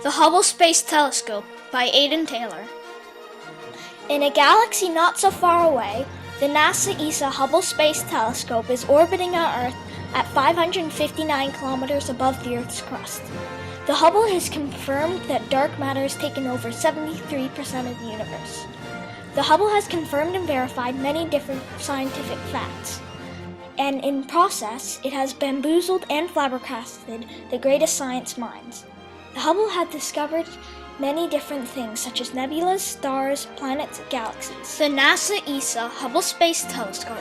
The Hubble Space Telescope by Aidan Taylor. In a galaxy not so far away, the NASA ESA Hubble Space Telescope is orbiting our Earth at 559 kilometers above the Earth's crust. The Hubble has confirmed that dark matter has taken over 73% of the universe. The Hubble has confirmed and verified many different scientific facts, and in process, it has bamboozled and flabbergasted the greatest science minds. The Hubble has discovered many different things such as nebulas, stars, planets, galaxies. The NASA ESA Hubble Space Telescope,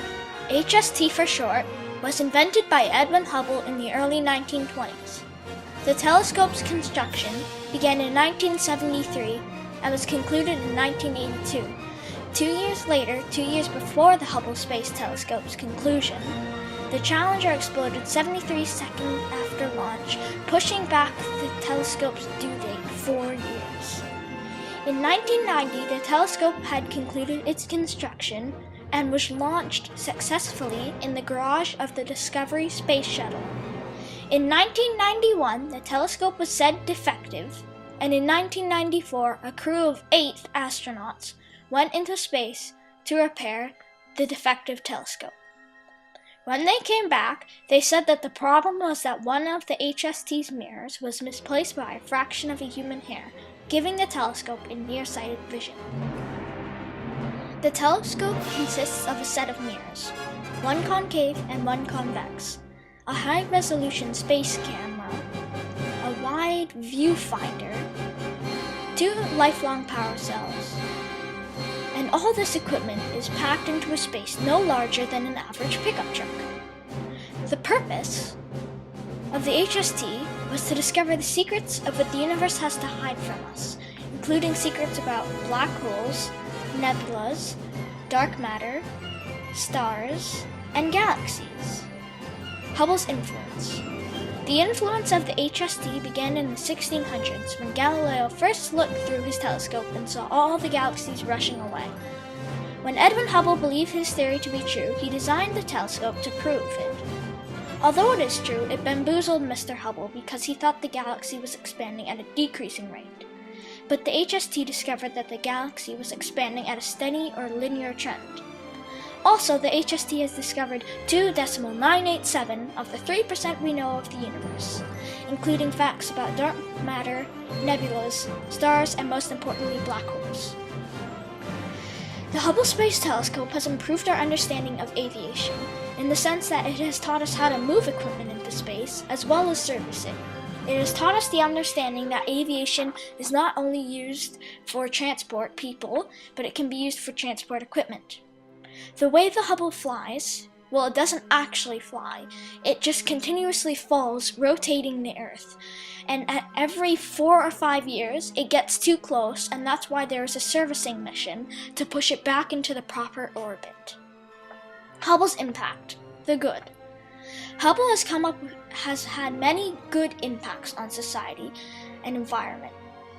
HST for short, was invented by Edwin Hubble in the early 1920s. The telescope's construction began in 1973 and was concluded in 1982. 2 years later, 2 years before the Hubble Space Telescope's conclusion, the Challenger exploded 73 seconds after launch, pushing back the telescope's due date 4 years. In 1990, the telescope had concluded its construction and was launched successfully in the garage of the Discovery space shuttle. In 1991, the telescope was said defective, and in 1994, a crew of 8 astronauts went into space to repair the defective telescope. When they came back, they said that the problem was that one of the HST's mirrors was misplaced by a fraction of a human hair, giving the telescope a nearsighted vision. The telescope consists of a set of mirrors, one concave and one convex, a high-resolution space camera, a wide viewfinder, 2 lifelong power cells, and all this equipment is packed into a space no larger than an average pickup truck. The purpose of the HST was to discover the secrets of what the universe has to hide from us, including secrets about black holes, nebulas, dark matter, stars, and galaxies. Hubble's influence. The influence of the HST began in the 1600s when Galileo first looked through his telescope and saw all the galaxies rushing away. When Edwin Hubble believed his theory to be true, he designed the telescope to prove it. Although it is true, it bamboozled Mr. Hubble because he thought the galaxy was expanding at a decreasing rate. But the HST discovered that the galaxy was expanding at a steady or linear trend. Also, the HST has discovered 2.987 of the 3% we know of the universe, including facts about dark matter, nebulas, stars, and most importantly, black holes. The Hubble Space Telescope has improved our understanding of aviation, in the sense that it has taught us how to move equipment into space, as well as service it. It has taught us the understanding that aviation is not only used for transport people, but it can be used for transport equipment. The way the Hubble flies, well, it doesn't actually fly. It just continuously falls, rotating the Earth. And at every 4 or 5 years, it gets too close, and that's why there is a servicing mission to push it back into the proper orbit. Hubble's impact. The good. Hubble has had many good impacts on society and environment,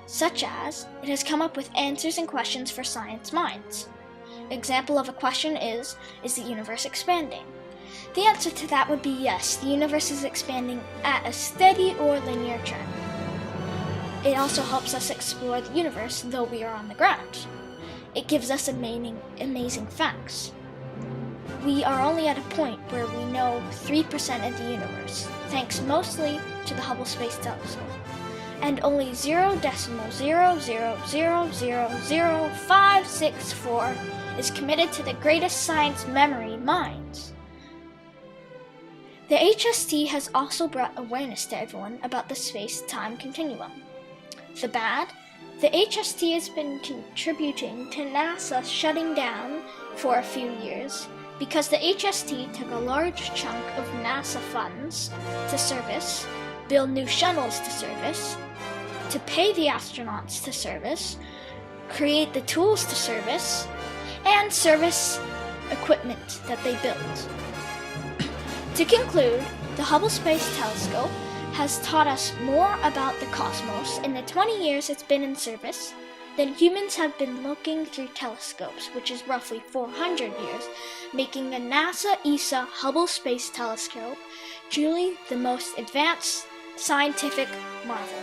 such as it has come up with answers and questions for science minds. Example of a question is the universe expanding? The answer to that would be yes, the universe is expanding at a steady or linear trend. It also helps us explore the universe, though we are on the ground. It gives us amazing facts. We are only at a point where we know 3% of the universe, thanks mostly to the Hubble Space Telescope, and only 0.000000564 is committed to the greatest science memory minds. The HST has also brought awareness to everyone about the space-time continuum. The bad? The HST has been contributing to NASA shutting down for a few years because the HST took a large chunk of NASA funds to service, build new shuttles to service, to pay the astronauts to service, create the tools to service, and service equipment that they built. To conclude, the Hubble Space Telescope has taught us more about the cosmos in the 20 years it's been in service than humans have been looking through telescopes, which is roughly 400 years, making the NASA ESA Hubble Space Telescope truly the most advanced scientific marvel.